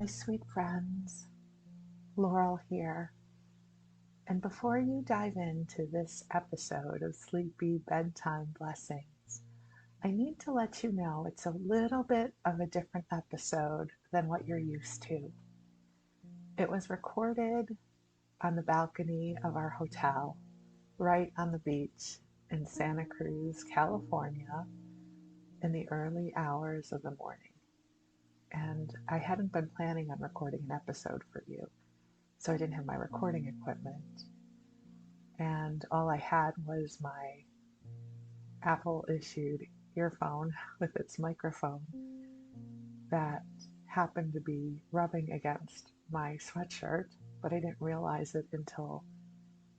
My sweet friends, Laurel here. And before you dive into this episode of Sleepy Bedtime Blessings, I need to let you know it's a little bit of a different episode than what you're used to. It was recorded on the balcony of our hotel, right on the beach in Santa Cruz, California, in the early hours of the morning. And I hadn't been planning on recording an episode for you, so I didn't have my recording equipment. And all I had was my Apple issued earphone with its microphone that happened to be rubbing against my sweatshirt, but I didn't realize it until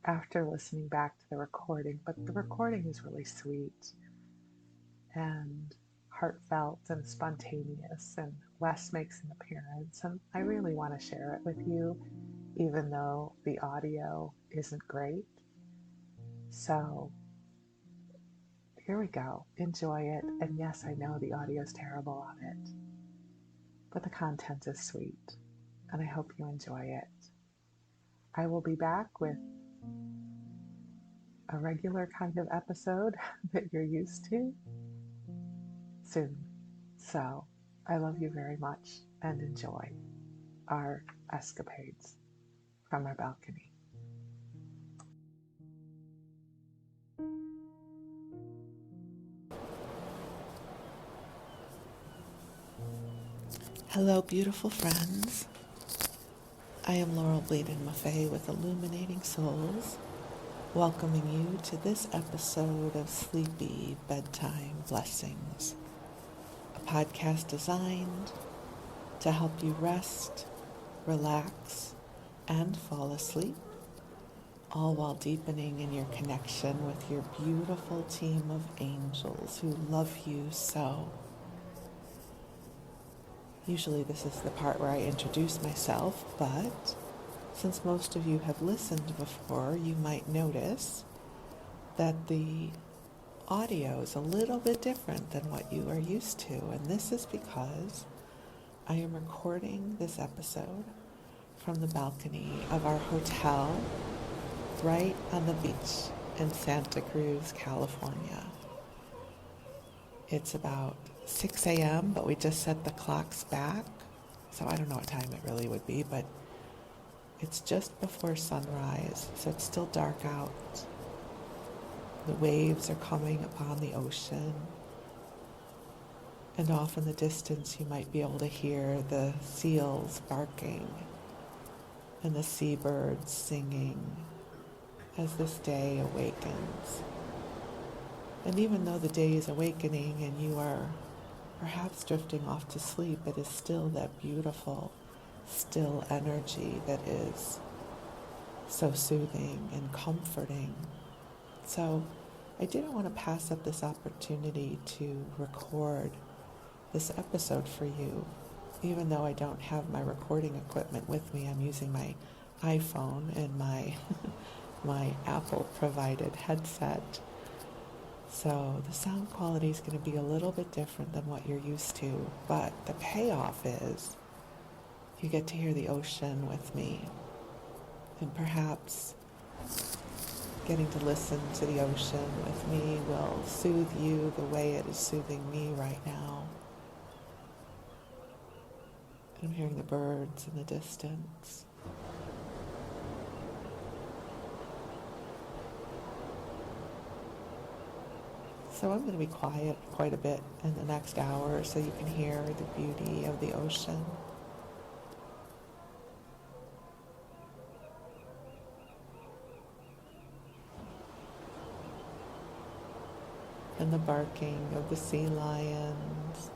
after listening back to the recording. But the recording is really sweet and heartfelt and spontaneous, and Wes makes an appearance, and I really want to share it with you, even though the audio isn't great. So here we go. Enjoy it. And yes, I know the audio is terrible on it, but the content is sweet, and I hope you enjoy it. I will be back with a regular kind of episode that you're used to soon. So I love you very much and enjoy our escapades from our balcony. Hello, beautiful friends. I am Laurel Bleadon-Maffei with Illuminating Souls, welcoming you to this episode of Sleepy Bedtime Blessings, a podcast designed to help you rest, relax, and fall asleep, all while deepening in your connection with your beautiful team of angels who love you so. Usually this is the part where I introduce myself, but since most of you have listened before, you might notice that the audio is a little bit different than what you are used to, and this is because I am recording this episode from the balcony of our hotel right on the beach in Santa Cruz, California. It's about 6 a.m., but we just set the clocks back, so I don't know what time it really would be, but it's just before sunrise, so it's still dark out. The waves are coming upon the ocean, and off in the distance you might be able to hear the seals barking and the seabirds singing as this day awakens. And even though the day is awakening and you are perhaps drifting off to sleep, it is still that beautiful, still energy that is so soothing and comforting. So I didn't want to pass up this opportunity to record this episode for you. Even though I don't have my recording equipment with me, I'm using my iPhone and my my Apple provided headset. So the sound quality is going to be a little bit different than what you're used to, but the payoff is you get to hear the ocean with me, and perhaps getting to listen to the ocean with me will soothe you the way it is soothing me right now. I'm hearing the birds in the distance. So I'm going to be quiet quite a bit in the next hour so you can hear the beauty of the ocean. And the barking of the sea lions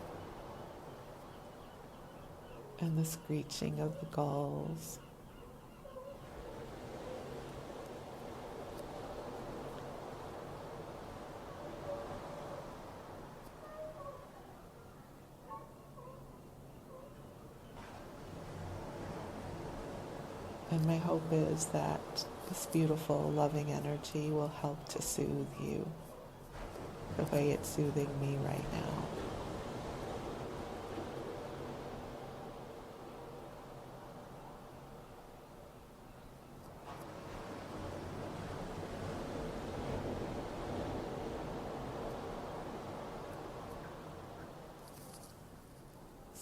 and the screeching of the gulls. And my hope is that this beautiful, loving energy will help to soothe you the way it's soothing me right now.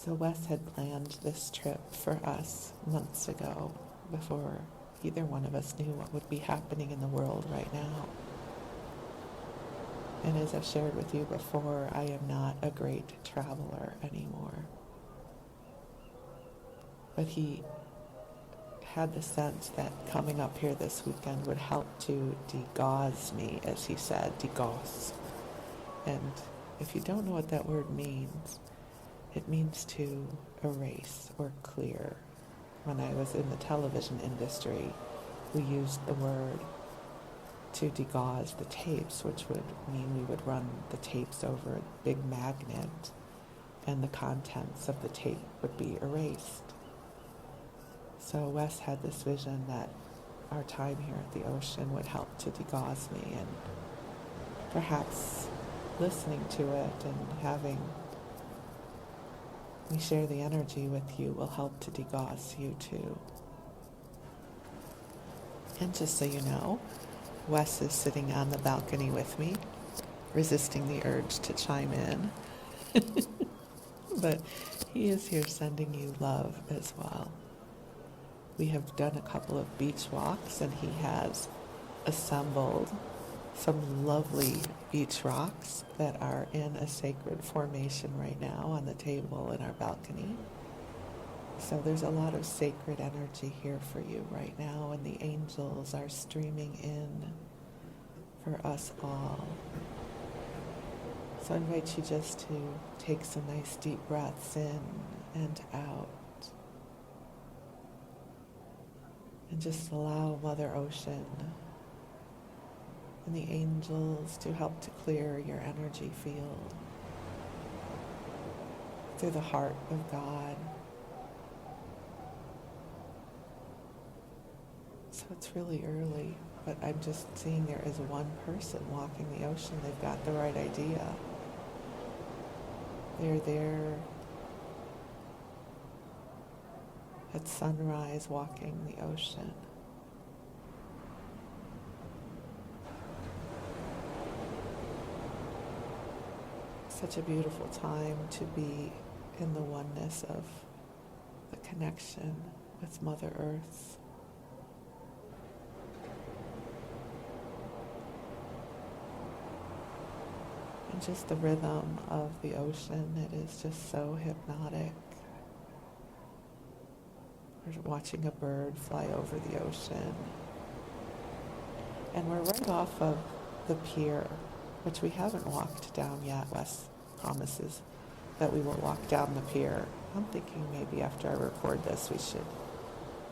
So Wes had planned this trip for us months ago, before either one of us knew what would be happening in the world right now. And as I've shared with you before, I am not a great traveler anymore. But he had the sense that coming up here this weekend would help to degauss me, as he said, degauss. And if you don't know what that word means, it means to erase or clear. When I was in the television industry, we used the word to degauss the tapes, which would mean we would run the tapes over a big magnet and the contents of the tape would be erased. So Wes had this vision that our time here at the ocean would help to degauss me, and perhaps listening to it and having me share the energy with you will help to degauss you too. And just so you know, Wes is sitting on the balcony with me, resisting the urge to chime in. But he is here sending you love as well. We have done a couple of beach walks, and he has assembled some lovely beach rocks that are in a sacred formation right now on the table in our balcony. So there's a lot of sacred energy here for you right now, and the angels are streaming in for us all. So I invite you just to take some nice deep breaths in and out. And just allow Mother Ocean and the angels to help to clear your energy field through the heart of God. So it's really early, but I'm just seeing there is one person walking the ocean. They've got the right idea. They're there at sunrise walking the ocean. Such a beautiful time to be in the oneness of the connection with Mother Earth. And just the rhythm of the ocean, it is just so hypnotic. We're watching a bird fly over the ocean. And we're right off of the pier, which we haven't walked down yet. Wes promises that we will walk down the pier. I'm thinking maybe after I record this, we should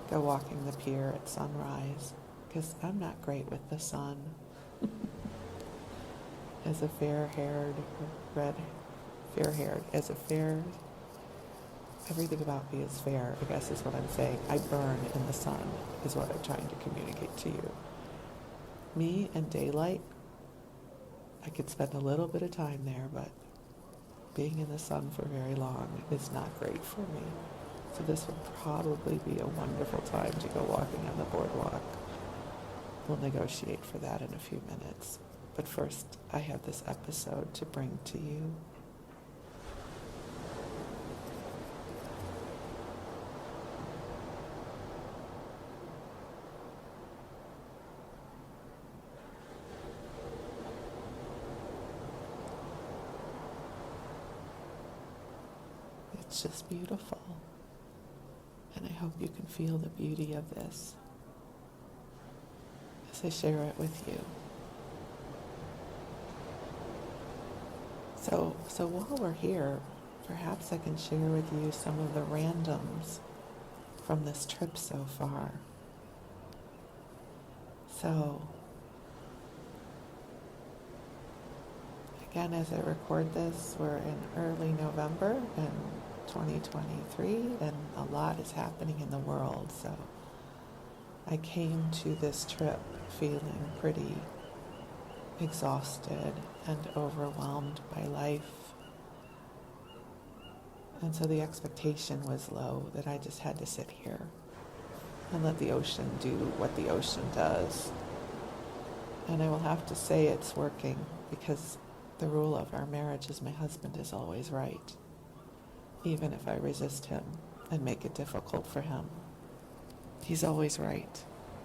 go walking the pier at sunrise, because I'm not great with the sun. As a everything about me is fair, I guess is what I'm saying. I burn in the sun, is what I'm trying to communicate to you. Me and daylight, I could spend a little bit of time there, but being in the sun for very long is not great for me. So this would probably be a wonderful time to go walking on the boardwalk. We'll negotiate for that in a few minutes. But first, I have this episode to bring to you. It's just beautiful. And I hope you can feel the beauty of this as I share it with you. So while we're here, perhaps I can share with you some of the randoms from this trip so far. So, again, as I record this, we're in early November in 2023, and a lot is happening in the world. So I came to this trip feeling pretty exhausted and overwhelmed by life. And so the expectation was low that I just had to sit here and let the ocean do what the ocean does. And I will have to say it's working, because the rule of our marriage is my husband is always right. even if I resist him and make it difficult for him. He's always right,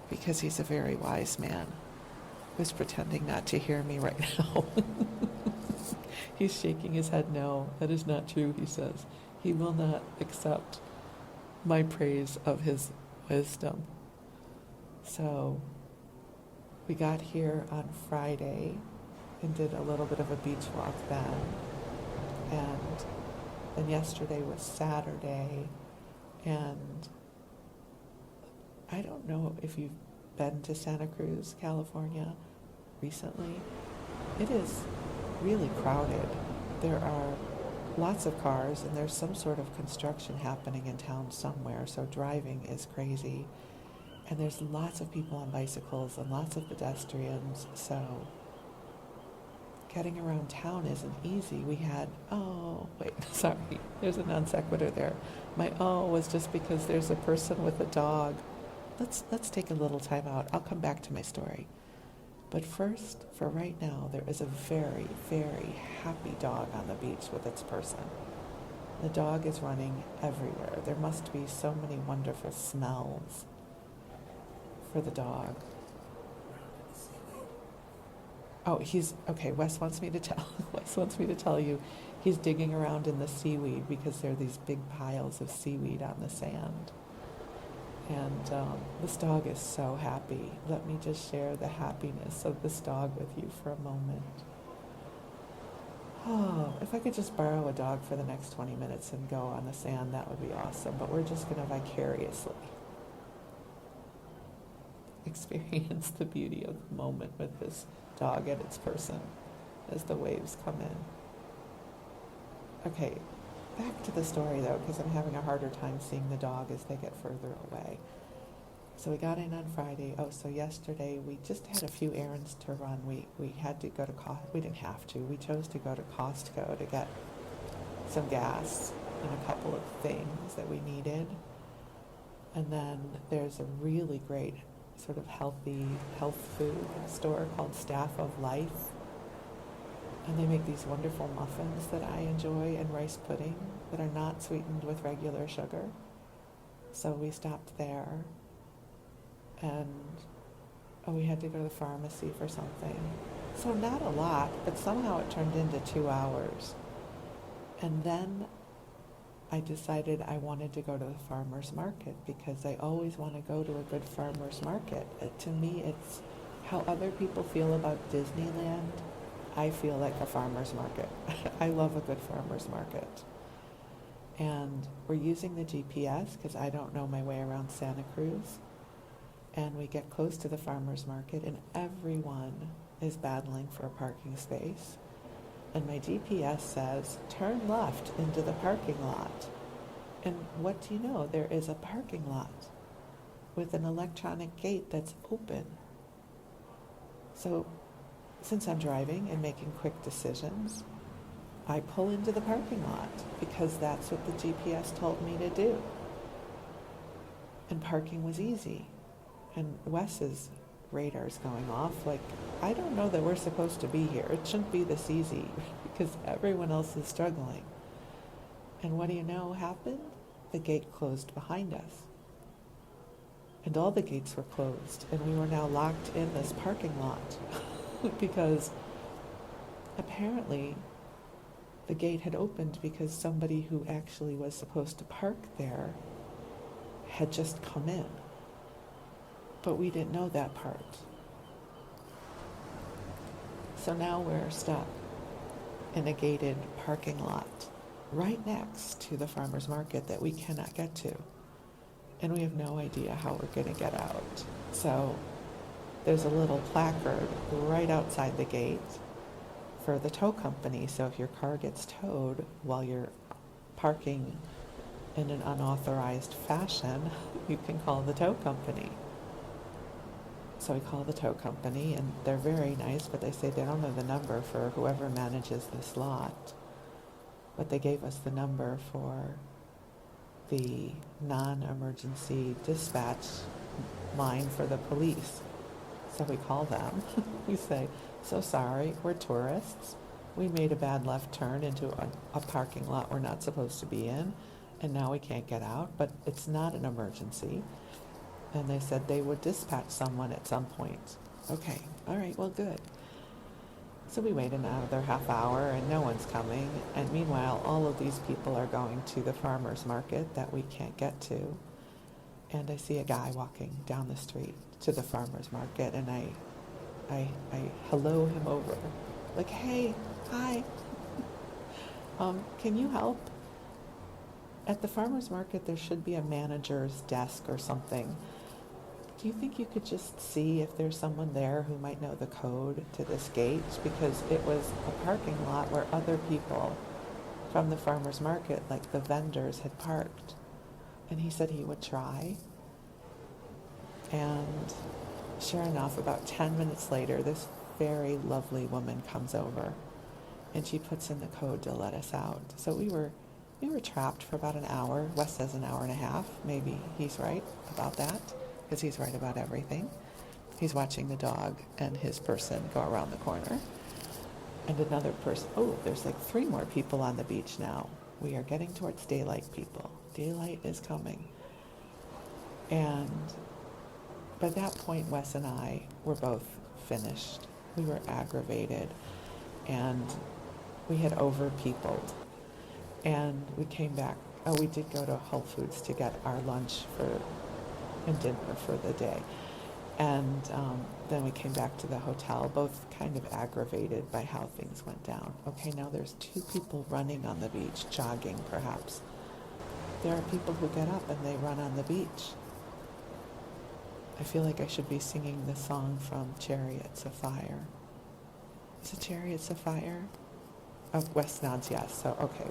because he's a very wise man who's pretending not to hear me right now. He's shaking his head no. That is not true, he says. He will not accept my praise of his wisdom. So we got here on Friday and did a little bit of a beach walk then. And then yesterday was Saturday. And I don't know if you've been to Santa Cruz, California recently. It is really crowded. There are lots of cars and there's some sort of construction happening in town somewhere, so driving is crazy. And there's lots of people on bicycles and lots of pedestrians, so getting around town isn't easy. We had, sorry, there's a non sequitur there. My was just because there's a person with a dog. Let's take a little time out. I'll come back to my story. But first, for right now, there is a very, very happy dog on the beach with its person. The dog is running everywhere. There must be so many wonderful smells for the dog. Oh, Wes wants me to tell you he's digging around in the seaweed because there are these big piles of seaweed on the sand. And this dog is so happy. Let me just share the happiness of this dog with you for a moment. Oh, if I could just borrow a dog for the next 20 minutes and go on the sand, that would be awesome. But we're just going to vicariously experience the beauty of the moment with this dog and its person as the waves come in. Okay, back to the story though, because I'm having a harder time seeing the dog as they get further away. So we got in on Friday. So yesterday we just had a few errands to run. We had to go to we didn't have to. We chose to go to Costco to get some gas and a couple of things that we needed. And then there's a really great sort of healthy health food store called Staff of Life. And they make these wonderful muffins that I enjoy and rice pudding that are not sweetened with regular sugar. So we stopped there. And we had to go to the pharmacy for something. So not a lot, but somehow it turned into 2 hours. And then I decided I wanted to go to the farmer's market because I always want to go to a good farmer's market. To me, it's how other people feel about Disneyland. I feel like a farmer's market. I love a good farmer's market. And we're using the GPS because I don't know my way around Santa Cruz. And we get close to the farmer's market and everyone is battling for a parking space. And my GPS says, turn left into the parking lot. And what do you know? There is a parking lot with an electronic gate that's open. So since I'm driving and making quick decisions, I pull into the parking lot because that's what the GPS told me to do. And parking was easy. And Wes's radar's going off like, I don't know that we're supposed to be here. It shouldn't be this easy because everyone else is struggling. And what do you know happened? The gate closed behind us. And all the gates were closed. And we were now locked in this parking lot because apparently the gate had opened because somebody who actually was supposed to park there had just come in. But we didn't know that part. So now we're stuck in a gated parking lot right next to the farmer's market that we cannot get to. And we have no idea how we're going to get out. So there's a little placard right outside the gate for the tow company. So if your car gets towed while you're parking in an unauthorized fashion, you can call the tow company. So we call the tow company, and they're very nice, but they say they don't know the number for whoever manages this lot. But they gave us the number for the non-emergency dispatch line for the police. So we call them. We say, so sorry, we're tourists. we made a bad left turn into a parking lot we're not supposed to be in, and now we can't get out, but it's not an emergency. And they said they would dispatch someone at some point. Okay, all right, well, good. So we wait another half hour and no one's coming. And meanwhile, all of these people are going to the farmer's market that we can't get to. And I see a guy walking down the street to the farmer's market, and I hello him over. Like, hey, hi, can you help? At the farmer's market, there should be a manager's desk or something. Do you think you could just see if there's someone there who might know the code to this gate? Because it was a parking lot where other people from the farmer's market, like the vendors, had parked. And he said he would try. And sure enough, about 10 minutes later, this very lovely woman comes over and she puts in the code to let us out. So we were trapped for about an hour. Wes says an hour and a half. Maybe he's right about that, because he's right about everything. He's watching the dog and his person go around the corner. And another person, oh, there's like 3 more people on the beach now. We are getting towards daylight, people. Daylight is coming. And by that point, Wes and I were both finished. We were aggravated, and we had over-peopled. And we came back. Oh, we did go to Whole Foods to get our lunch and dinner for the day. And then we came back to the hotel, both kind of aggravated by how things went down. Okay, now there's 2 people running on the beach, jogging perhaps. There are people who get up and they run on the beach. I feel like I should be singing the song from Chariots of Fire. Is it Chariots of Fire? Oh, Wes nods yes. So, okay,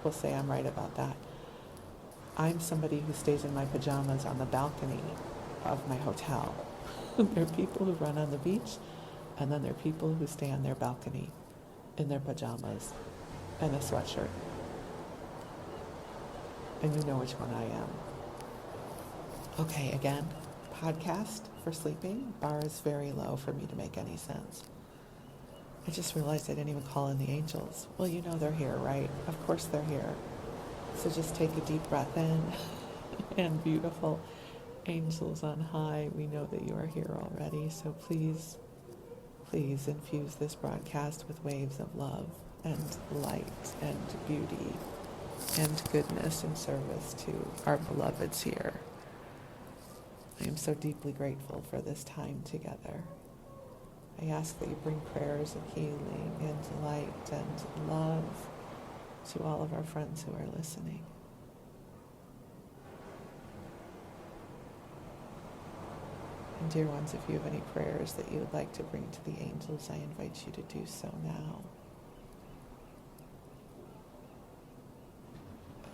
we'll say I'm right about that. I'm somebody who stays in my pajamas on the balcony of my hotel. There are people who run on the beach, and then there are people who stay on their balcony in their pajamas and a sweatshirt. And you know which one I am. Okay, again, podcast for sleeping. Bar is very low for me to make any sense. I just realized I didn't even call in the angels. Well, you know they're here, right? Of course they're here. So just take a deep breath in. And beautiful angels on high, we know that you are here already. So please, please infuse this broadcast with waves of love and light and beauty and goodness and service to our beloveds here. I am so deeply grateful for this time together. I ask that you bring prayers of healing and light and love to all of our friends who are listening. And dear ones, if you have any prayers that you would like to bring to the angels, I invite you to do so now.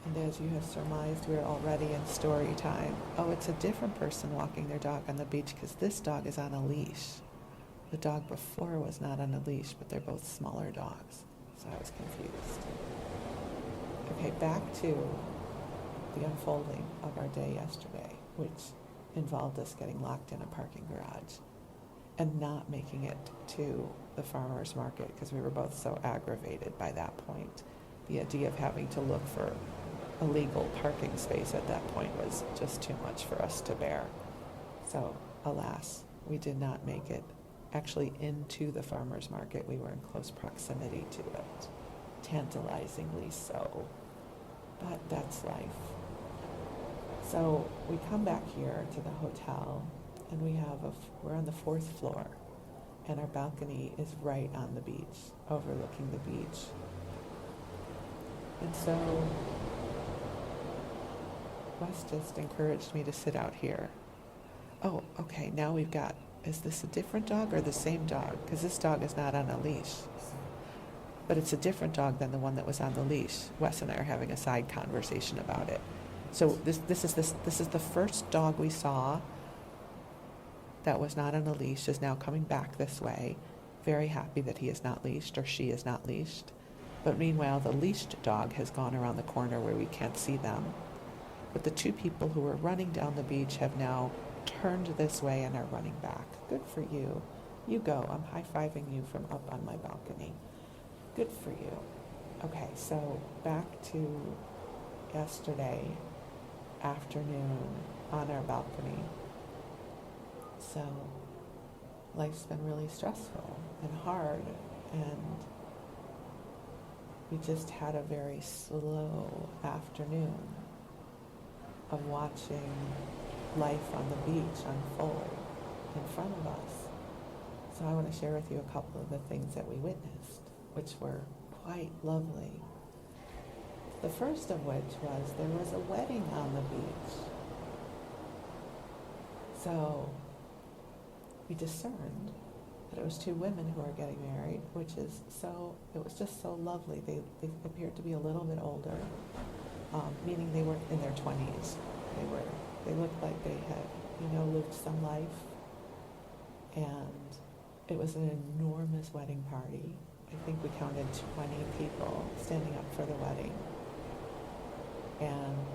And as you have surmised, we're already in story time. Oh, it's a different person walking their dog on the beach because this dog is on a leash. The dog before was not on a leash, but they're both smaller dogs. So I was confused. Okay, back to the unfolding of our day yesterday, which involved us getting locked in a parking garage and not making it to the farmer's market because we were both so aggravated by that point. The idea of having to look for a legal parking space at that point was just too much for us to bear. So, alas, we did not make it actually into the farmer's market. We were in close proximity to it, tantalizingly so. But that's life. So we come back here to the hotel, and we're on the 4th floor, and our balcony is right on the beach, overlooking the beach. And so Wes just encouraged me to sit out here. Oh, okay, now we've got, is this a different dog or the same dog? Because this dog is not on a leash. But it's a different dog than the one that was on the leash. Wes and I are having a side conversation about it. So this is the first dog we saw that was not on a leash is now coming back this way. Very happy that he is not leashed or she is not leashed. But meanwhile, the leashed dog has gone around the corner where we can't see them. But the 2 people who were running down the beach have now turned this way and are running back. Good for you. You go. I'm high-fiving you from up on my balcony. Good for you. Okay, so back to yesterday afternoon on our balcony. So life's been really stressful and hard, and we just had a very slow afternoon of watching life on the beach unfold in front of us. So I want to share with you a couple of the things that we witnessed, which were quite lovely. The first of which was there was a wedding on the beach. So we discerned that it was two women who were getting married, it was just so lovely. They appeared to be a little bit older, meaning they weren't in their 20s. They looked like they had, lived some life. And it was an enormous wedding party. I think we counted 20 people standing up for the wedding. And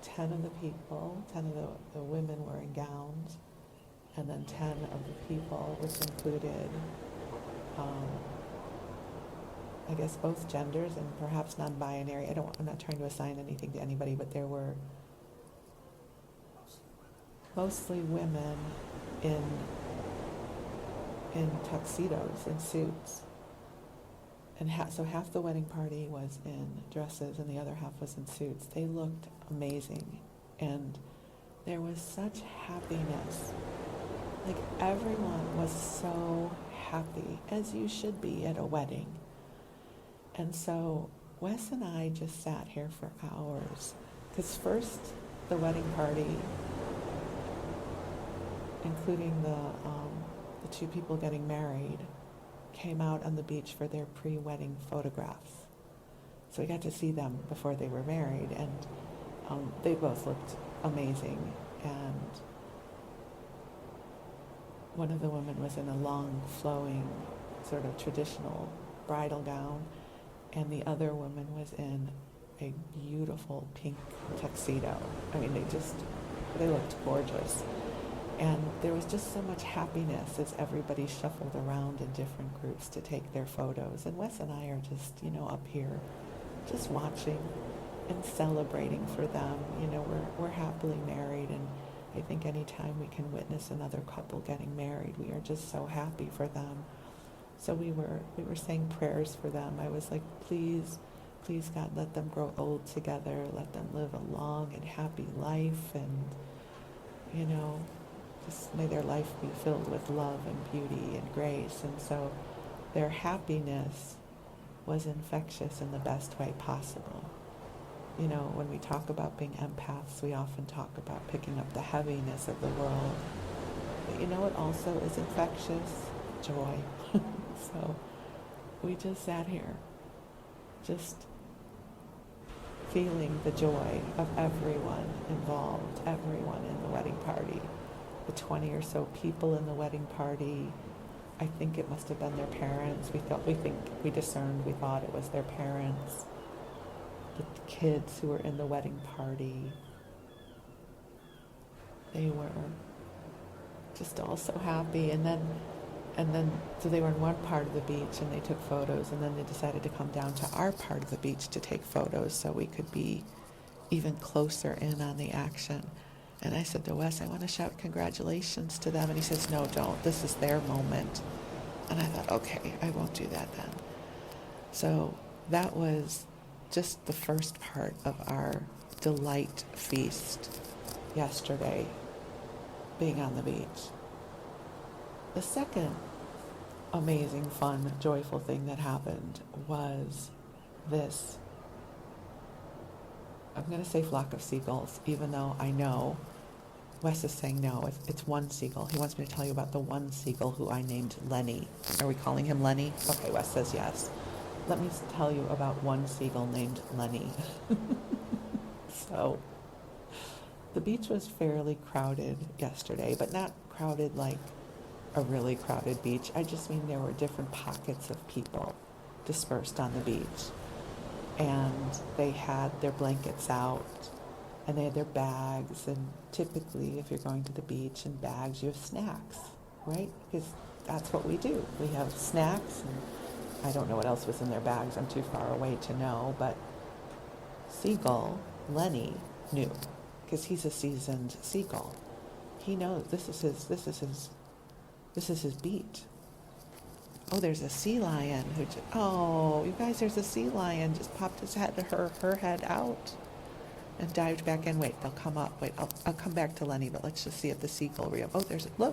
10 of the women were in gowns, and then 10 of the people, which included, I guess, both genders and perhaps non-binary. I'm not trying to assign anything to anybody, but there were mostly women in tuxedos, in suits. And so half the wedding party was in dresses and the other half was in suits. They looked amazing. And there was such happiness. Like, everyone was so happy, as you should be at a wedding. And so Wes and I just sat here for hours. Because first, the wedding party, including the two people getting married, came out on the beach for their pre-wedding photographs. So we got to see them before they were married, and they both looked amazing. And one of the women was in a long, flowing, sort of traditional bridal gown, and the other woman was in a beautiful pink tuxedo. I mean, they looked gorgeous. And there was just so much happiness as everybody shuffled around in different groups to take their photos. And Wes and I are just, up here, just watching and celebrating for them. We're happily married, and I think anytime we can witness another couple getting married, we are just so happy for them. So we were saying prayers for them. I was like, please, God, let them grow old together. Let them live a long and happy life, and, just may their life be filled with love and beauty and grace. And so their happiness was infectious in the best way possible. When we talk about being empaths, we often talk about picking up the heaviness of the world. But it also is infectious? Joy. So we just sat here, just feeling the joy of everyone involved, everyone in the wedding party. The 20 or so people in the wedding party, I think it must have been their parents. We thought it was their parents. The kids who were in the wedding party, they were just all so happy. And then so they were in one part of the beach and they took photos, and then they decided to come down to our part of the beach to take photos so we could be even closer in on the action. And I said to Wes, I want to shout congratulations to them. And he says, no, don't. This is their moment. And I thought, okay, I won't do that then. So that was just the first part of our delight feast yesterday, being on the beach. The second amazing, fun, joyful thing that happened was this, I'm going to say flock of seagulls, even though I know Wes is saying no, it's one seagull. He wants me to tell you about the one seagull who I named Lenny. Are we calling him Lenny? Okay, Wes says yes. Let me tell you about one seagull named Lenny. So, the beach was fairly crowded yesterday, but not crowded like a really crowded beach. I just mean there were different pockets of people dispersed on the beach. And they had their blankets out, and they had their bags, and typically if you're going to the beach in bags, you have snacks, right? Because that's what we do. We have snacks and I don't know what else was in their bags. I'm too far away to know, but Seagull, Lenny, knew, because he's a seasoned seagull. He knows this is his beat. Oh, there's a sea lion who oh, you guys, there's a sea lion just popped his head, her head out and dived back in. Wait, they'll come up. Wait, I'll come back to Lenny, but let's just see if the seagull oh,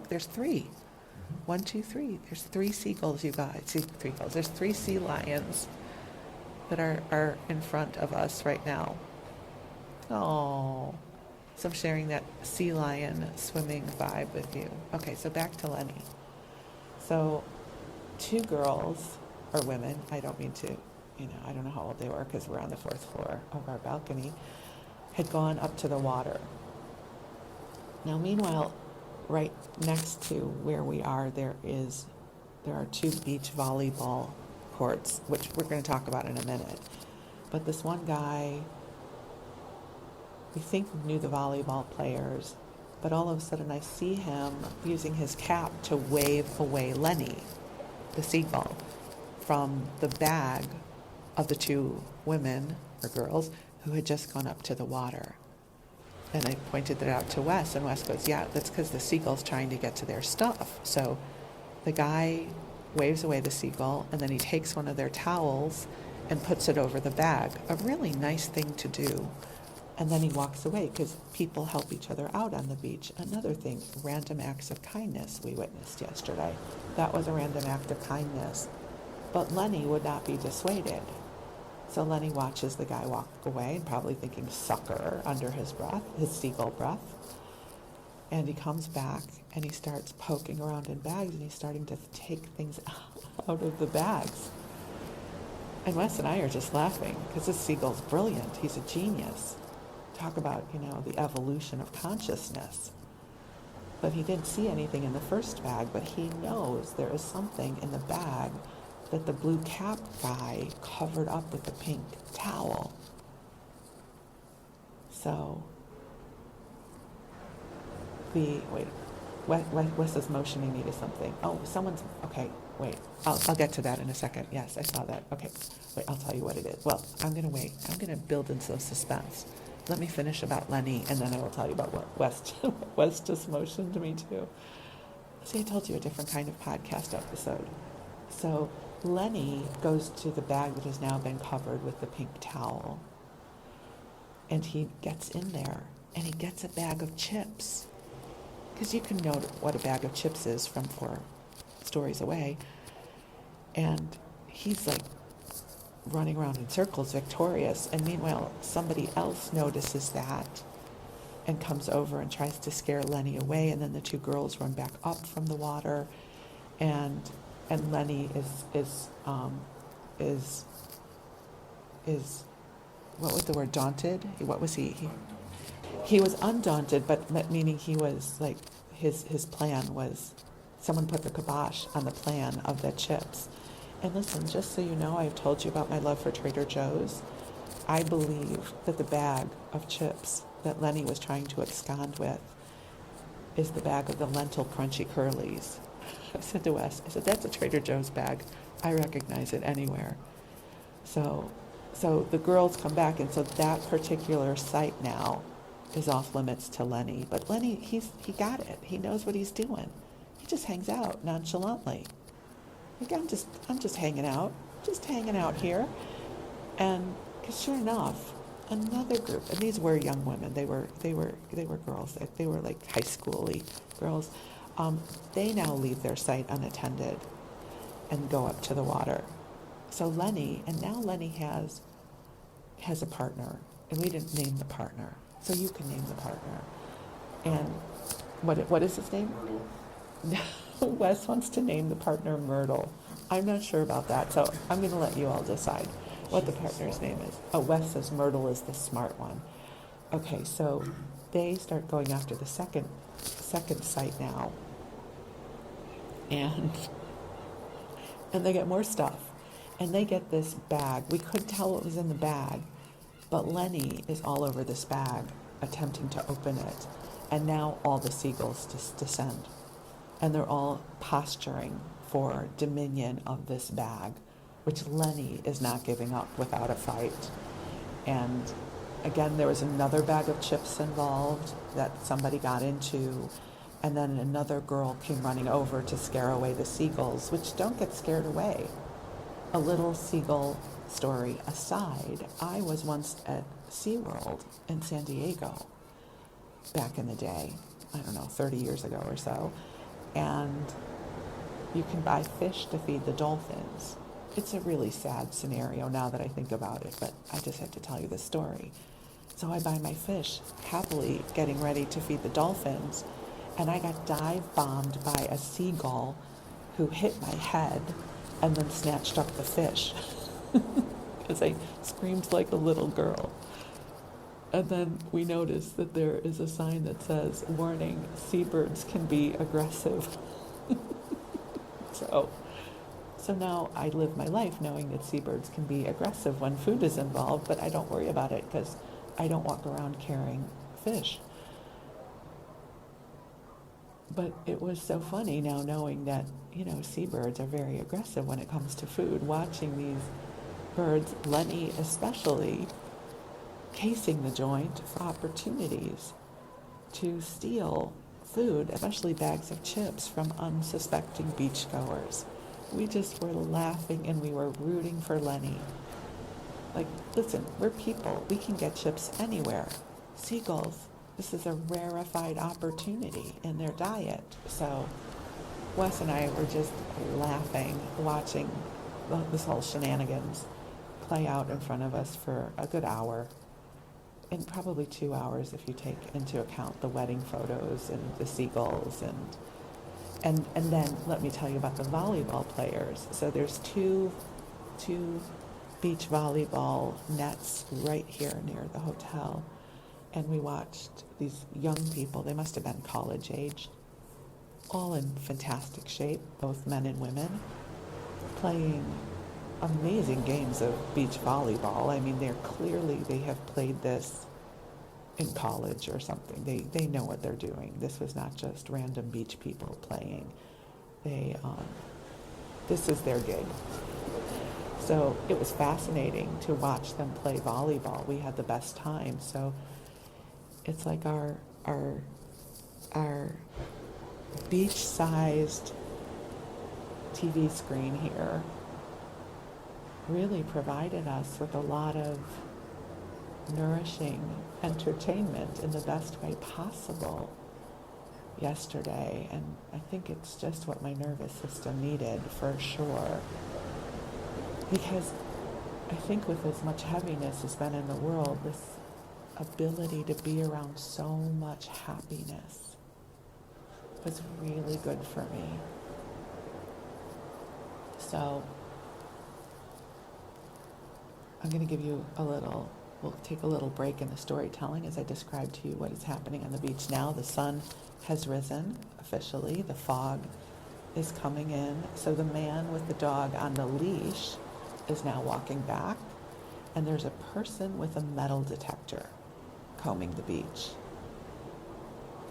there's three. 1, 2, 3. There's 3 seagulls, you guys. There's 3 sea lions that are in front of us right now. Oh, so I'm sharing that sea lion swimming vibe with you. Okay, so back to Lenny. So 2 girls, or women, I don't mean to, I don't know how old they were because we're on the 4th floor of our balcony, had gone up to the water. Now, meanwhile, right next to where we are, there are 2 beach volleyball courts, which we're going to talk about in a minute. But this one guy, we think knew the volleyball players, but all of a sudden I see him using his cap to wave away Lenny, the seagull, from the bag of the 2 women or girls who had just gone up to the water. And I pointed that out to Wes, and Wes goes, yeah, that's because the seagull's trying to get to their stuff. So the guy waves away the seagull, and then he takes one of their towels and puts it over the bag. A really nice thing to do. And then he walks away because people help each other out on the beach. Another thing, random acts of kindness we witnessed yesterday. That was a random act of kindness. But Lenny would not be dissuaded. So Lenny watches the guy walk away, probably thinking sucker under his breath, his seagull breath. And he comes back and he starts poking around in bags, and he's starting to take things out of the bags. And Wes and I are just laughing because this seagull's brilliant. He's a genius. Talk about, the evolution of consciousness. But he didn't see anything in the first bag, but he knows there is something in the bag that the blue cap guy covered up with a pink towel. So, Wes is motioning me to something. Oh, okay, wait, I'll get to that in a second. Yes, I saw that. Okay, wait, I'll tell you what it is. Well, I'm going to wait. I'm going to build in some suspense. Let me finish about Lenny, and then I will tell you about what Wes just motioned to me to. See, I told you a different kind of podcast episode. So Lenny goes to the bag that has now been covered with the pink towel, and he gets in there, and he gets a bag of chips. Because you can know what a bag of chips is from 4 stories away. And he's like running around in circles, victorious. And meanwhile, somebody else notices that and comes over and tries to scare Lenny away. And then the 2 girls run back up from the water, and Lenny is what was the word? Daunted? What was he? He was undaunted, but meaning he was like, his plan was, someone put the kibosh on the plan of the chips. And listen, just so you know, I've told you about my love for Trader Joe's. I believe that the bag of chips that Lenny was trying to abscond with is the bag of the lentil crunchy curlies. I said to Wes, that's a Trader Joe's bag. I recognize it anywhere. So the girls come back, and so that particular site now is off limits to Lenny. But Lenny, he got it. He knows what he's doing. He just hangs out nonchalantly. Like, I'm just hanging out here. And because sure enough, another group, and these were young women. They were girls. They were like high school-y girls. They now leave their site unattended and go up to the water. So Lenny has a partner, and we didn't name the partner. So you can name the partner. And what is his name? Wes wants to name the partner Myrtle. I'm not sure about that, so I'm going to let you all decide what the partner's name is. Oh, Wes says Myrtle is the smart one. Okay, so they start going after the second site now. And they get more stuff. And they get this bag. We couldn't tell what was in the bag, but Lenny is all over this bag, attempting to open it. And now all the seagulls descend. And they're all posturing for dominion of this bag, which Lenny is not giving up without a fight. And again, there was another bag of chips involved that somebody got into, and then another girl came running over to scare away the seagulls, which don't get scared away. A little seagull story aside, I was once at SeaWorld in San Diego back in the day, I don't know, 30 years ago or so, and you can buy fish to feed the dolphins. It's a really sad scenario now that I think about it, but I just had to tell you the story. So I buy my fish, happily getting ready to feed the dolphins, and I got dive bombed by a seagull who hit my head and then snatched up the fish because I screamed like a little girl. And then we noticed that there is a sign that says, "Warning, seabirds can be aggressive." So now I live my life knowing that seabirds can be aggressive when food is involved, but I don't worry about it because I don't walk around carrying fish. But it was so funny now knowing that, seabirds are very aggressive when it comes to food. Watching these birds, Lenny especially, casing the joint for opportunities to steal food, especially bags of chips, from unsuspecting beachgoers. We just were laughing and we were rooting for Lenny. Like, listen, we're people. We can get chips anywhere. Seagulls, this is a rarefied opportunity in their diet. So Wes and I were just laughing, watching this whole shenanigans play out in front of us for a good hour, and probably 2 hours if you take into account the wedding photos and the seagulls. And then let me tell you about the volleyball players. So there's two beach volleyball nets right here near the hotel. And we watched these young people, they must have been college age, all in fantastic shape, both men and women, playing amazing games of beach volleyball. I mean, they have played this in college or something. They know what they're doing. This was not just random beach people playing. This is their gig. So it was fascinating to watch them play volleyball. We had the best time. So it's like our beach-sized TV screen here really provided us with a lot of nourishing entertainment in the best way possible yesterday, and I think it's just what my nervous system needed for sure, because I think with as much heaviness as been in the world, this ability to be around so much happiness was really good for me. So I'm going to give you we'll take a little break in the storytelling as I describe to you what is happening on the beach now. The sun has risen officially. The fog is coming in. So the man with the dog on the leash is now walking back, and there's a person with a metal detector combing the beach.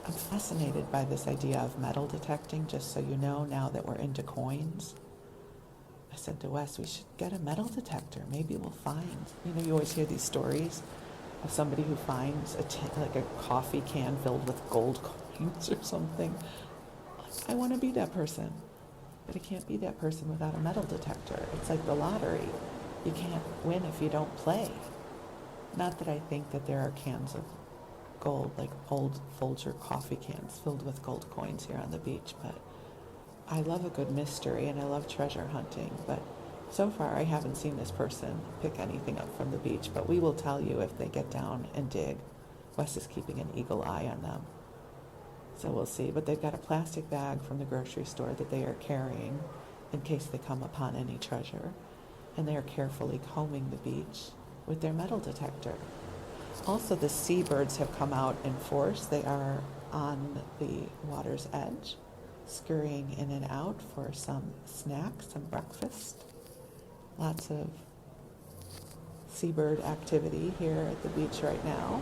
I'm fascinated by this idea of metal detecting, just so you know, now that we're into coins. I said to Wes, we should get a metal detector. Maybe we'll find, you always hear these stories of somebody who finds like a coffee can filled with gold coins or something. I want to be that person, but I can't be that person without a metal detector. It's like the lottery. You can't win if you don't play. Not that I think that there are cans of gold, like old Folger coffee cans filled with gold coins here on the beach, but I love a good mystery and I love treasure hunting, but so far I haven't seen this person pick anything up from the beach, but we will tell you if they get down and dig. Wes is keeping an eagle eye on them, so we'll see. But they've got a plastic bag from the grocery store that they are carrying in case they come upon any treasure, and they are carefully combing the beach with their metal detector. Also, the seabirds have come out in force. They are on the water's edge, scurrying in and out for some snacks, some breakfast. Lots of seabird activity here at the beach right now.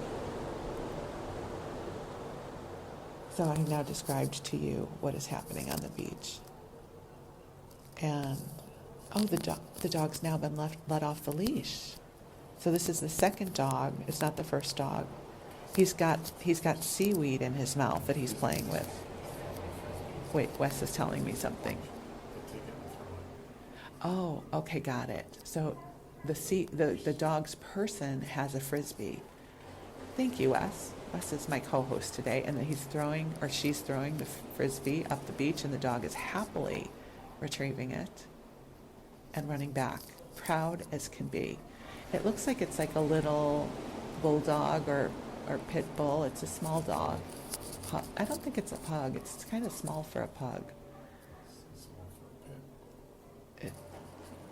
So I have now described to you what is happening on the beach. And Oh, the dog's now been let off the leash. So this is the second dog. It's not the first dog. He's got seaweed in his mouth that he's playing with. Wait, Wes is telling me something. Oh, okay, got it. So the dog's person has a frisbee. Thank you, Wes. Wes is my co-host today, and she's throwing the frisbee up the beach, and the dog is happily retrieving it and running back, proud as can be. It looks like it's like a little bulldog or pit bull. It's a small dog. I don't think it's a pug. It's kind of small for a pug. Small for a pit.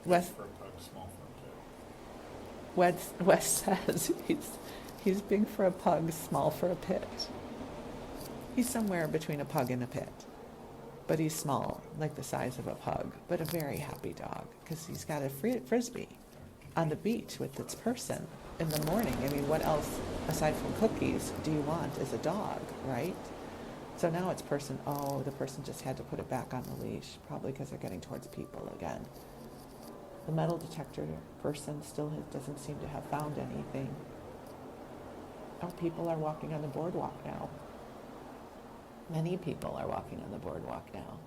Wes, For a pug, small for a pit. Wes says he's big for a pug, small for a pit. He's somewhere between a pug and a pit. But he's small, like the size of a pug, but a very happy dog because he's got a frisbee on the beach with its person in the morning. I mean, what else, aside from cookies, do you want as a dog, right? So now it's person, the person just had to put it back on the leash, probably because they're getting towards people again. The metal detector person still doesn't seem to have found anything. Our people are walking on the boardwalk now. Many people are walking on the boardwalk now.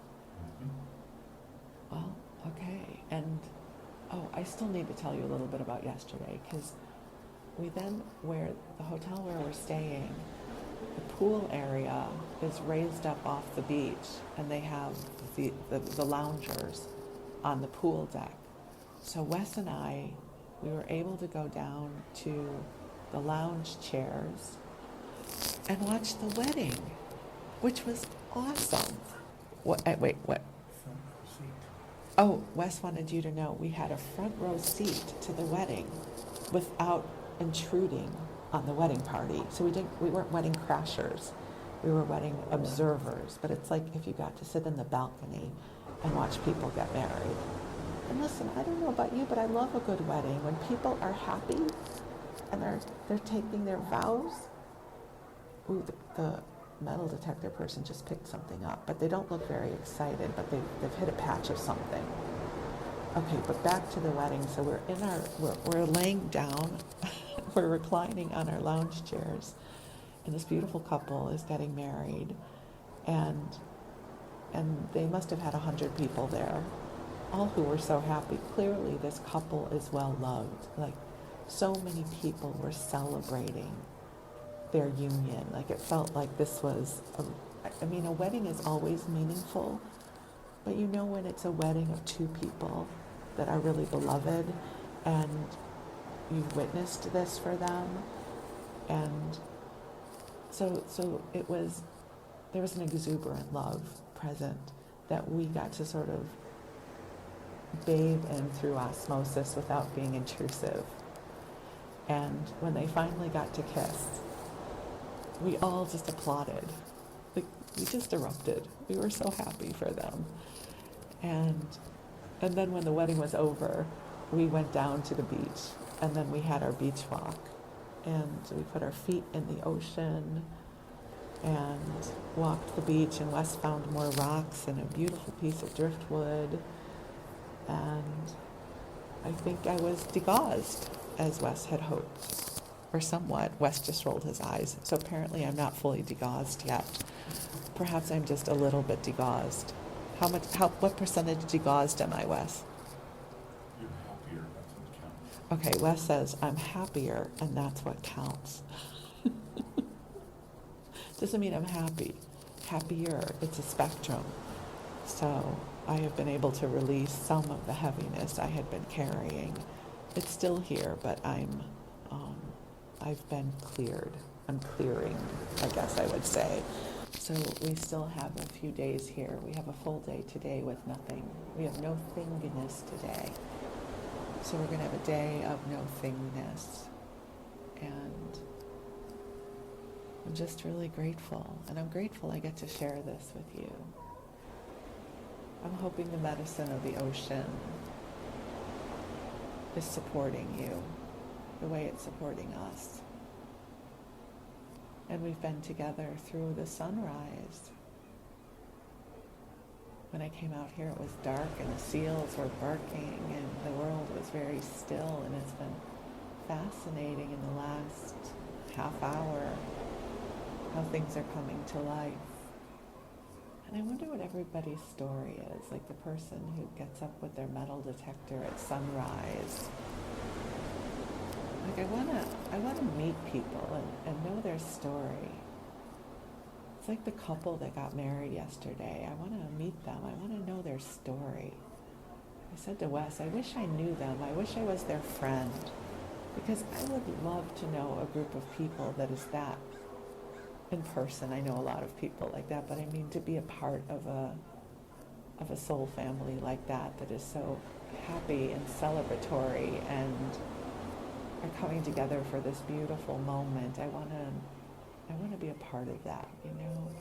Well, okay. And, I still need to tell you a little bit about yesterday, because the hotel where we're staying, the pool area is raised up off the beach, and they have the loungers on the pool deck. So Wes and I, we were able to go down to the lounge chairs and watch the wedding, which was awesome. What? Wait, what? Front row seat. Oh, Wes wanted you to know we had a front row seat to the wedding without intruding on the wedding party. So we weren't wedding crashers. We were wedding observers. But it's like if you got to sit in the balcony and watch people get married. And listen, I don't know about you, but I love a good wedding. When people are happy and they're taking their vows. Ooh, the metal detector person just picked something up, but they don't look very excited, but they've hit a patch of something. Okay, but back to the wedding. So we're laying down, we're reclining on our lounge chairs, and this beautiful couple is getting married, and they must have had 100 people there, all who were so happy. Clearly this couple is well loved. Like, so many people were celebrating their union. Like, it felt like this was a wedding is always meaningful, but you know when it's a wedding of two people that are really beloved and you've witnessed this for them. And so there was an exuberant love present that we got to sort of bathe in through osmosis without being intrusive. And when they finally got to kiss, we all just applauded. Like, we just erupted. We were so happy for them. And then when the wedding was over, we went down to the beach, and then we had our beach walk. And we put our feet in the ocean and walked the beach, and Wes found more rocks and a beautiful piece of driftwood. And I think I was degaussed, as Wes had hoped. Or somewhat. Wes just rolled his eyes. So apparently I'm not fully degaussed yet. Perhaps I'm just a little bit degaussed. What percentage degaussed am I, Wes? You're happier, that's what counts. Okay, Wes says I'm happier, and that's what counts. Doesn't mean I'm happy. Happier, it's a spectrum. So I have been able to release some of the heaviness I had been carrying. It's still here, but I've been cleared. I'm clearing, I guess I would say. So we still have a few days here. We have a full day today with nothing. We have no thingness today. So we're going to have a day of no thingness. And I'm just really grateful. And I'm grateful I get to share this with you. I'm hoping the medicine of the ocean is supporting you the way it's supporting us. And we've been together through the sunrise. When I came out here, it was dark and the seals were barking and the world was very still, and it's been fascinating in the last half hour how things are coming to life. And I wonder what everybody's story is, like the person who gets up with their metal detector at sunrise. Like I wanna meet people and know their story. It's like the couple that got married yesterday. I want to meet them. I want to know their story. I said to Wes, I wish I knew them. I wish I was their friend. Because I would love to know a group of people that is that in person. I know a lot of people like that, but I mean to be a part of a soul family like that, that is so happy and celebratory and are coming together for this beautiful moment. I want to be a part of that, you know.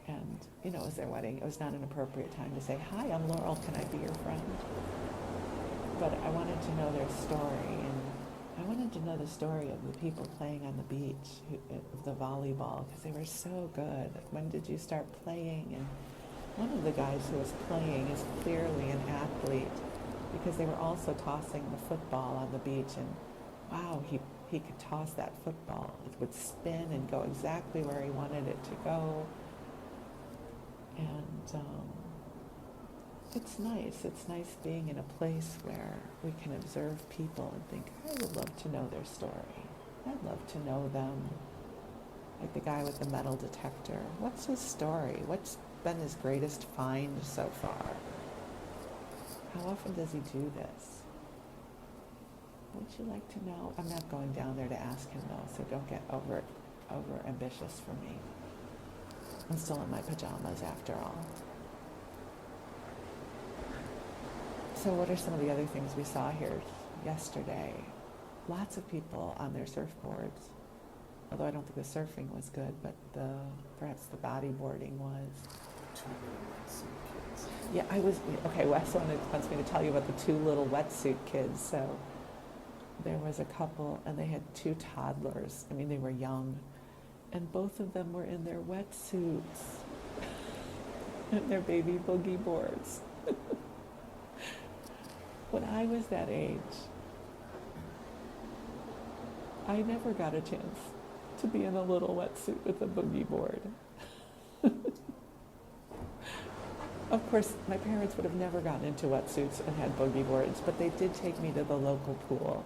And, you know, it was their wedding. It was not an appropriate time to say, hi, I'm Laurel, can I be your friend? But I wanted to know their story, and I wanted to know the story of the people playing on the beach, of the volleyball, because they were so good. When did you start playing? And one of the guys who was playing is clearly an athlete, because they were also tossing the football on the beach, and wow, he could toss that football. It would spin and go exactly where he wanted it to go. And it's nice. It's nice being in a place where we can observe people and think, I would love to know their story. I'd love to know them. Like the guy with the metal detector. What's his story? What's been his greatest find so far? How often does he do this? Would you like to know? I'm not going down there to ask him though, so don't get over ambitious for me. I'm still in my pajamas after all. So what are some of the other things we saw here yesterday? Lots of people on their surfboards. Although I don't think the surfing was good, but perhaps the bodyboarding was. Yeah, okay, Wes wants me to tell you about the two little wetsuit kids. So there was a couple, and they had two toddlers. I mean, they were young, and both of them were in their wetsuits and their baby boogie boards. When I was that age, I never got a chance to be in a little wetsuit with a boogie board. Of course, my parents would have never gotten into wetsuits and had boogie boards, but they did take me to the local pool.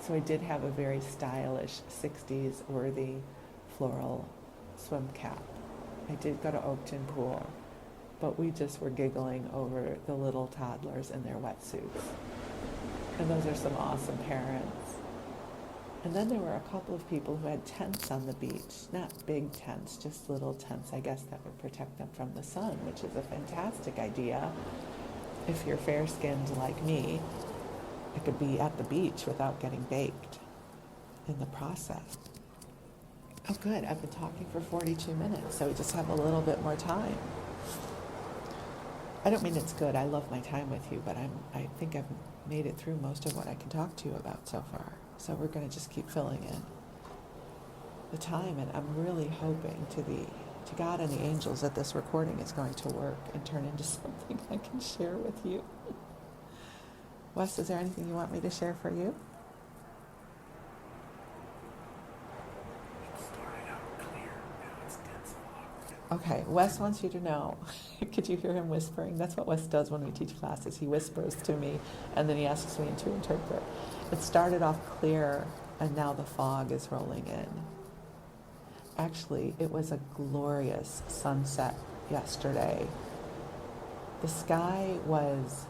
So I did have a very stylish 60s worthy floral swim cap. I did go to Oakton Pool, but we just were giggling over the little toddlers in their wetsuits. And those are some awesome parents. And then there were a couple of people who had tents on the beach, not big tents, just little tents, I guess, that would protect them from the sun, which is a fantastic idea. If you're fair-skinned like me, I could be at the beach without getting baked in the process. Oh, good. I've been talking for 42 minutes, so we just have a little bit more time. I don't mean it's good. I love my time with you, but I think I've made it through most of what I can talk to you about so far. So we're going to just keep filling in the time, and I'm really hoping to God and the angels that this recording is going to work and turn into something I can share with you. Wes, is there anything you want me to share for you? It started out clear, now it's dense fog. Okay, Wes wants you to know. Could you hear him whispering? That's what Wes does when we teach classes. He whispers to me, and then he asks me to interpret. It started off clear, and now the fog is rolling in. Actually, it was a glorious sunset yesterday. The sky was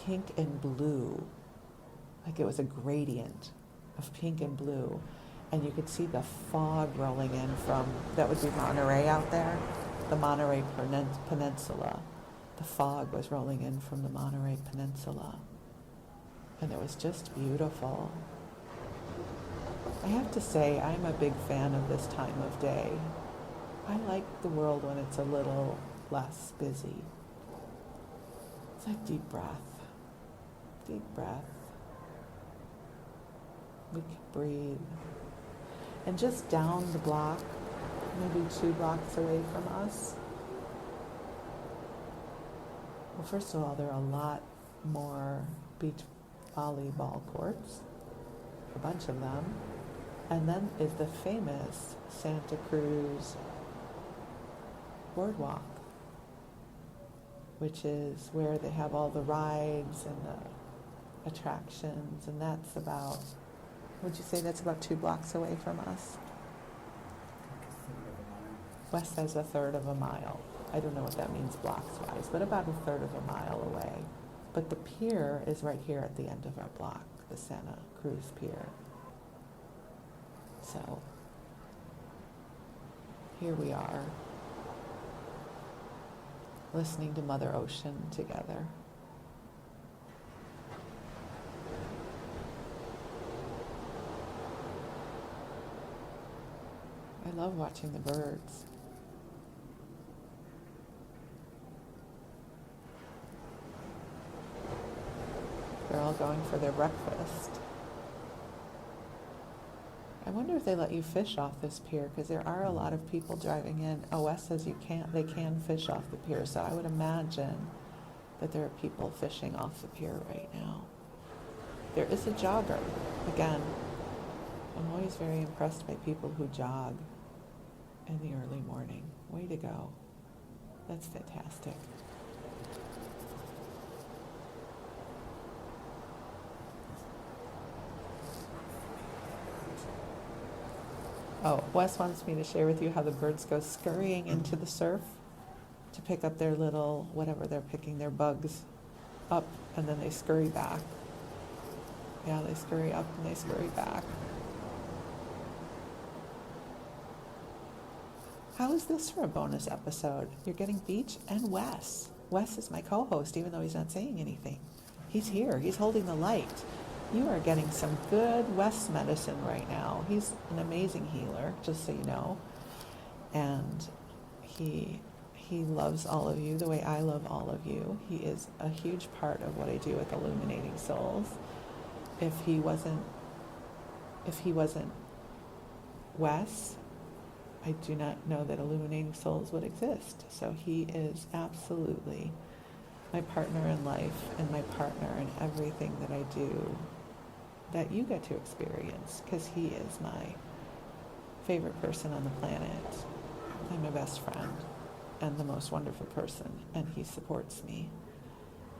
pink and blue, like it was a gradient of pink and blue, and you could see the fog rolling in from, that would be Monterey out there, the Monterey Peninsula. The fog was rolling in from the Monterey Peninsula, and it was just beautiful. I have to say, I'm a big fan of this time of day. I like the world when it's a little less busy. It's like deep breath. Deep breath. We can breathe. And just down the block, maybe 2 blocks away from us, Well, first of all, there are a lot more beach volleyball courts, a bunch of them. And then is the famous Santa Cruz boardwalk, which is where they have all the rides and the attractions, and that's about, would you say that's about 2 blocks away from us? Wes says a third of a mile. I don't know what that means blocks-wise, but about a third of a mile away. But the pier is right here at the end of our block, the Santa Cruz Pier. So here we are, listening to Mother Ocean together. I love watching the birds. They're all going for their breakfast. I wonder if they let you fish off this pier, because there are a lot of people driving in. Wes says you can't, they can fish off the pier, so I would imagine that there are people fishing off the pier right now. There is a jogger. Again, I'm always very impressed by people who jog in the early morning. Way to go. That's fantastic. Oh, Wes wants me to share with you how the birds go scurrying into the surf to pick up their little, whatever they're picking, their bugs up, and then they scurry back. Yeah, they scurry up and they scurry back. How is this for a bonus episode? You're getting Beach and Wes. Wes is my co-host, even though he's not saying anything. He's here. He's holding the light. You are getting some good Wes medicine right now. He's an amazing healer, just so you know. And he loves all of you the way I love all of you. He is a huge part of what I do with Illuminating Souls. If he wasn't Wes, I do not know that Illuminating Souls would exist. So he is absolutely my partner in life and my partner in everything that I do that you get to experience, because he is my favorite person on the planet and my best friend and the most wonderful person, and he supports me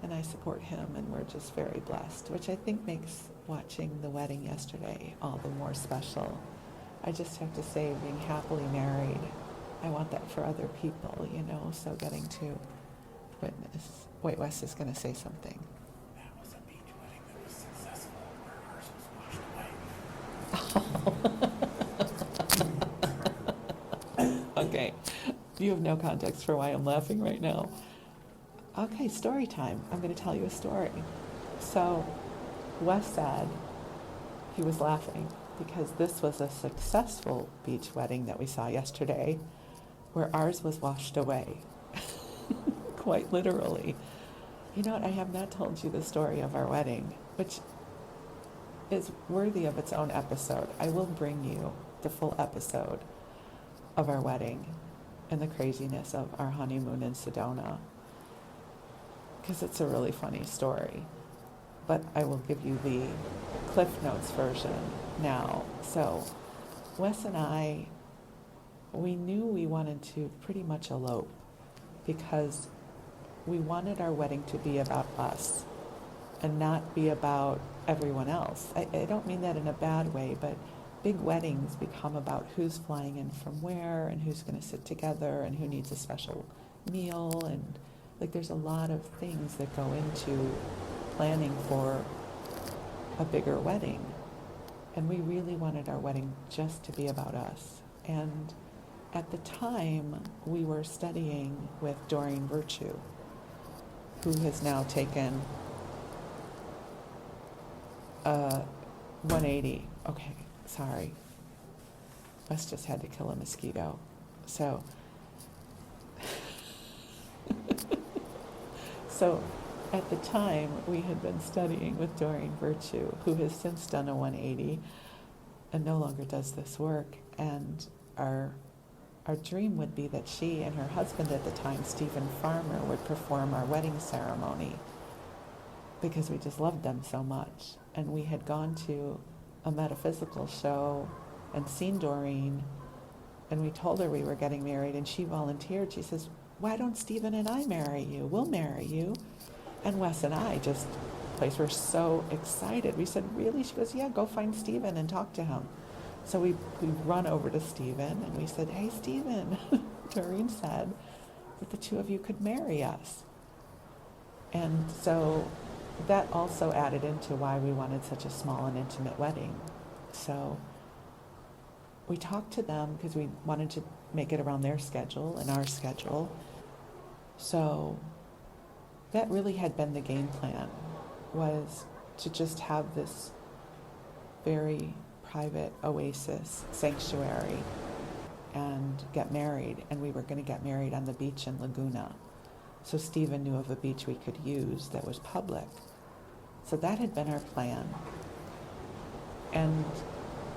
and I support him, and we're just very blessed, which I think makes watching the wedding yesterday all the more special. I just have to say, being happily married, I want that for other people, you know, so getting to witness. Wait, Wes is going to say something. That was a beach wedding that was successful, where ours was washed away. Okay, you have no context for why I'm laughing right now. Okay, story time. I'm going to tell you a story. So, Wes said he was laughing because this was a successful beach wedding that we saw yesterday, where ours was washed away. Quite literally. You know what? I have not told you the story of our wedding, which is worthy of its own episode. I will bring you the full episode of our wedding and the craziness of our honeymoon in Sedona, because it's a really funny story. But I will give you the Cliff Notes version now. So, Wes and I, we knew we wanted to pretty much elope, because we wanted our wedding to be about us and not be about everyone else. I don't mean that in a bad way, but big weddings become about who's flying in from where and who's going to sit together and who needs a special meal, and like there's a lot of things that go into planning for a bigger wedding. And we really wanted our wedding just to be about us. And at the time, we were studying with Doreen Virtue, who has now taken 180. Okay, sorry. Wes just had to kill a mosquito. So, so at the time, we had been studying with Doreen Virtue, who has since done a 180 and no longer does this work. And our our dream would be that she and her husband at the time, Stephen Farmer, would perform our wedding ceremony because we just loved them so much. And we had gone to a metaphysical show and seen Doreen, and we told her we were getting married, and she volunteered. She says, why don't Stephen and I marry you? We'll marry you. And Wes and I just, were so excited. We said, really? She goes, yeah, go find Stephen and talk to him. So we run over to Stephen and we said, hey, Stephen, Doreen said that the two of you could marry us. And so that also added into why we wanted such a small and intimate wedding. So we talked to them because we wanted to make it around their schedule and our schedule. So that really had been the game plan, was to just have this very private oasis sanctuary and get married. And we were going to get married on the beach in Laguna. So Stephen knew of a beach we could use that was public. So that had been our plan. And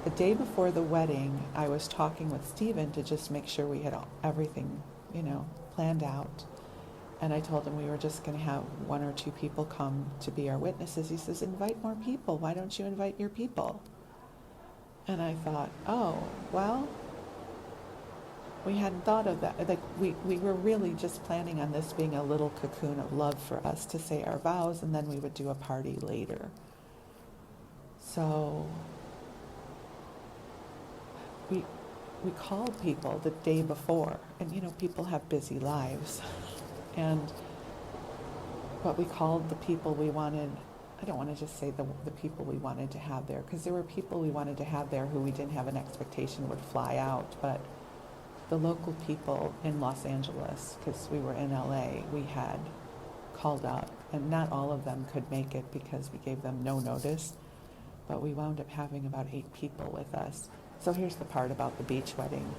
the day before the wedding, I was talking with Stephen to just make sure we had everything, planned out. And I told him we were just going to have one or two people come to be our witnesses. He says, invite more people. Why don't you invite your people? And I thought, oh, well, we hadn't thought of that. Like we were really just planning on this being a little cocoon of love for us to say our vows, and then we would do a party later. So we called people the day before, and people have busy lives. But we called the people we wanted. I don't want to just say the people we wanted to have there, because there were people we wanted to have there who we didn't have an expectation would fly out. But the local people in Los Angeles, because we were in LA, we had called up, and not all of them could make it because we gave them no notice. But we wound up having about 8 people with us. So here's the part about the beach wedding.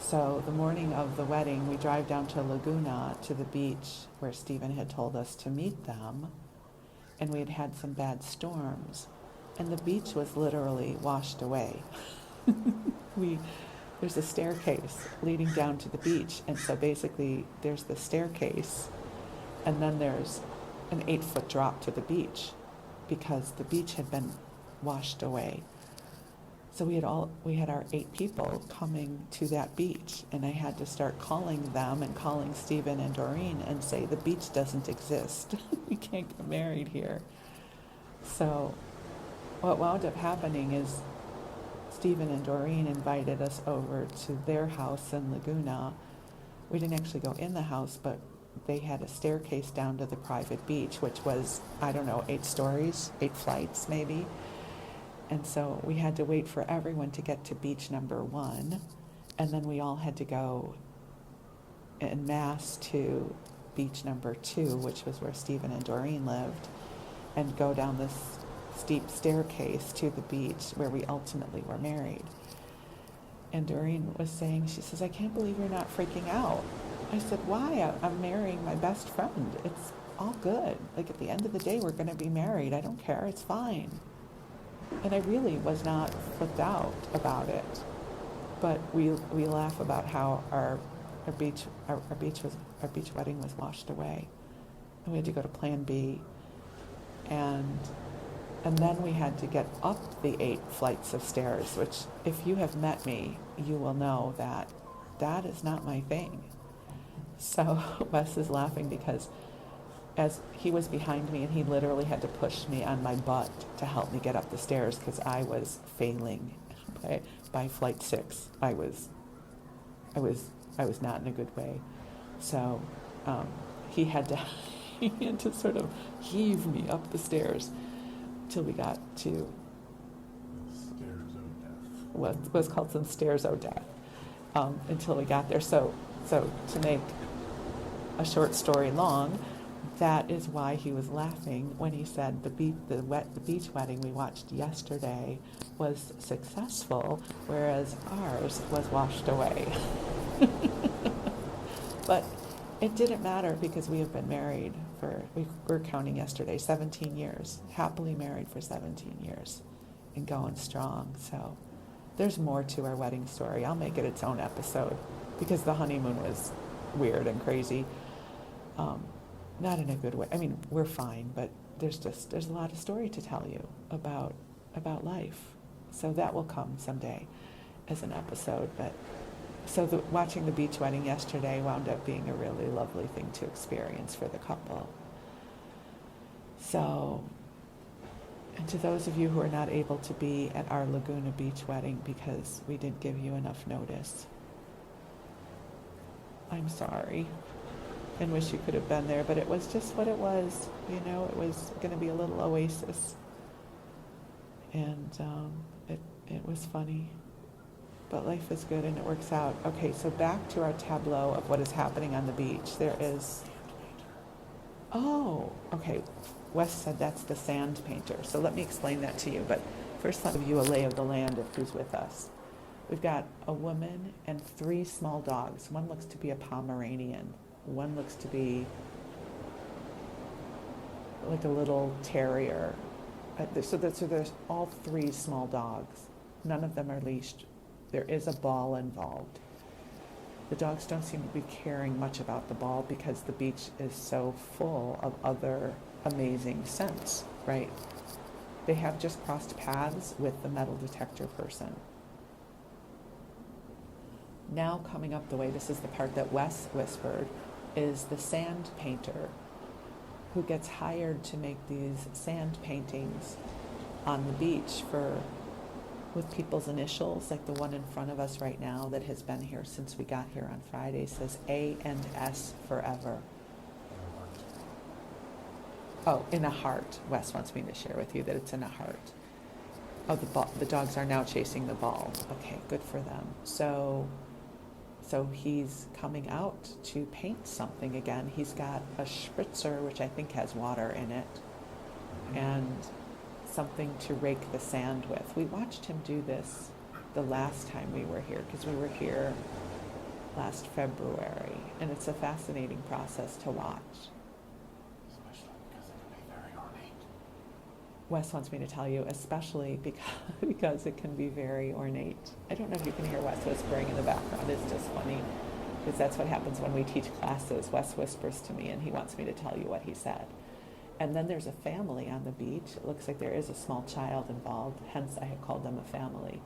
So the morning of the wedding, we drive down to Laguna, to the beach where Stephen had told us to meet them. And we had had some bad storms. And the beach was literally washed away. There's a staircase leading down to the beach. And so basically there's the staircase, and then there's an 8-foot drop to the beach because the beach had been washed away. So we had our 8 people coming to that beach, and I had to start calling them and calling Stephen and Doreen and say, the beach doesn't exist. We can't get married here. So what wound up happening is Stephen and Doreen invited us over to their house in Laguna. We didn't actually go in the house, but they had a staircase down to the private beach, which was, 8 stories, 8 flights maybe. And so we had to wait for everyone to get to beach number 1, and then we all had to go en masse to beach number 2, which was where Stephen and Doreen lived, and go down this steep staircase to the beach where we ultimately were married. And Doreen was saying, she says, I can't believe you're not freaking out. I said, why? I'm marrying my best friend. It's all good. Like, at the end of the day, we're going to be married. I don't care. It's fine. And I really was not flipped out about it. But we laugh about how our beach wedding was washed away. And we had to go to Plan B. And then we had to get up the 8 flights of stairs, which, if you have met me, you will know that is not my thing. So Wes is laughing because as he was behind me, and he literally had to push me on my butt to help me get up the stairs because I was failing by flight 6. I was not in a good way. So he had to sort of heave me up the stairs till we got to Stairs of death. what was called some stairs of death, until we got there. So to make a short story long, that is why he was laughing when he said the beach wedding we watched yesterday was successful, whereas ours was washed away. But it didn't matter because we have been married we were counting yesterday, 17 years, happily married for 17 years and going strong. So there's more to our wedding story. I'll make it its own episode. because the honeymoon was weird and crazy. Not in a good way. I mean, we're fine, but there's a lot of story to tell you about life. So that will come someday as an episode. But so watching the beach wedding yesterday wound up being a really lovely thing to experience for the couple. So, and to those of you who are not able to be at our Laguna Beach wedding because we didn't give you enough notice, I'm sorry and wish you could have been there, but it was just what it was. You know, it was going to be a little oasis. And it was funny. But life is good and it works out. Okay, so back to our tableau of what is happening on the beach. There is... Oh, okay. Wes said that's the sand painter. So let me explain that to you. But first, let me give you a lay of the land of who's with us. We've got a woman and 3 small dogs. One looks to be a Pomeranian. One looks to be like a little terrier. So there's all 3 small dogs. None of them are leashed. There is a ball involved. The dogs don't seem to be caring much about the ball because the beach is so full of other amazing scents, right? They have just crossed paths with the metal detector person. Now coming up the way, this is the part that Wes whispered, is the sand painter who gets hired to make these sand paintings on the beach with people's initials, like the one in front of us right now that has been here since we got here on Friday, says A and S forever. Oh, in a heart. Wes wants me to share with you that it's in a heart. Oh, the dogs are now chasing the ball. Okay, good for them. So he's coming out to paint something again. He's got a spritzer, which I think has water in it, and something to rake the sand with. We watched him do this the last time we were here, because we were here last February, and it's a fascinating process to watch. Especially because it can be very ornate. Wes wants me to tell you, especially because it can be very ornate. I don't know if you can hear Wes whispering in the background. It's just funny, because that's what happens when we teach classes. Wes whispers to me, and he wants me to tell you what he said. And then there's a family on the beach. It looks like there is a small child involved, hence I have called them a family.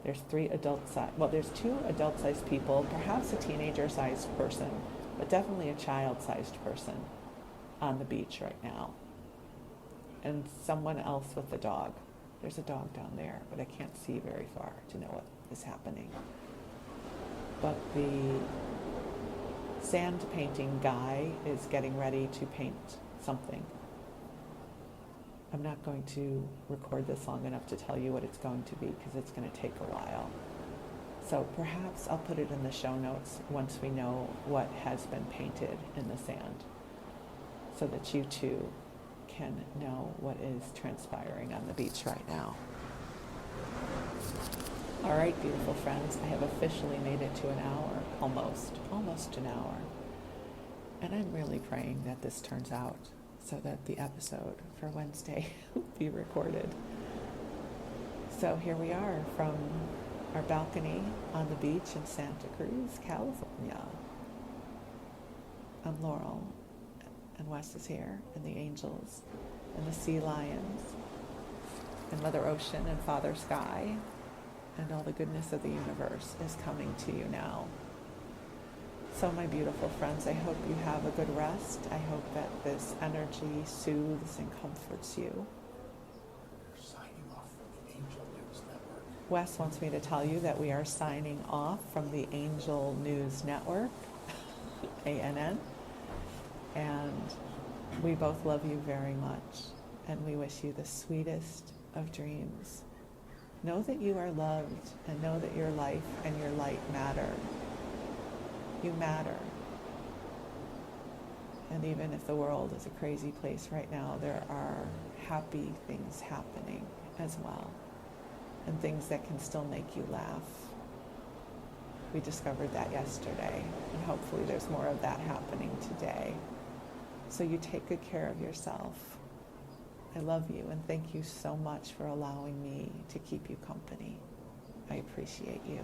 There's 2 adult-sized people, perhaps a teenager-sized person, but definitely a child-sized person on the beach right now. And someone else with a dog. There's a dog down there, but I can't see very far to know what is happening. But the sand painting guy is getting ready to paint something. I'm not going to record this long enough to tell you what it's going to be because it's going to take a while. So perhaps I'll put it in the show notes once we know what has been painted in the sand, so that you too can know what is transpiring on the beach right now. All right, beautiful friends, I have officially made it to an hour, almost an hour. And I'm really praying that this turns out so that the episode for Wednesday will be recorded. So here we are from our balcony on the beach in Santa Cruz, California. I'm Laurel, and Wes is here, and the angels, and the sea lions, and Mother Ocean, and Father Sky, and all the goodness of the universe is coming to you now. So my beautiful friends, I hope you have a good rest. I hope that this energy soothes and comforts you. We're signing off from the Angel News Network. Wes wants me to tell you that we are signing off from the Angel News Network, ANN, and we both love you very much, and we wish you the sweetest of dreams. Know that you are loved, and know that your life and your light matter. You matter. And even if the world is a crazy place right now, there are happy things happening as well, and things that can still make you laugh. We discovered that yesterday, and hopefully there's more of that happening today. So you take good care of yourself. I love you, and thank you so much for allowing me to keep you company. I appreciate you.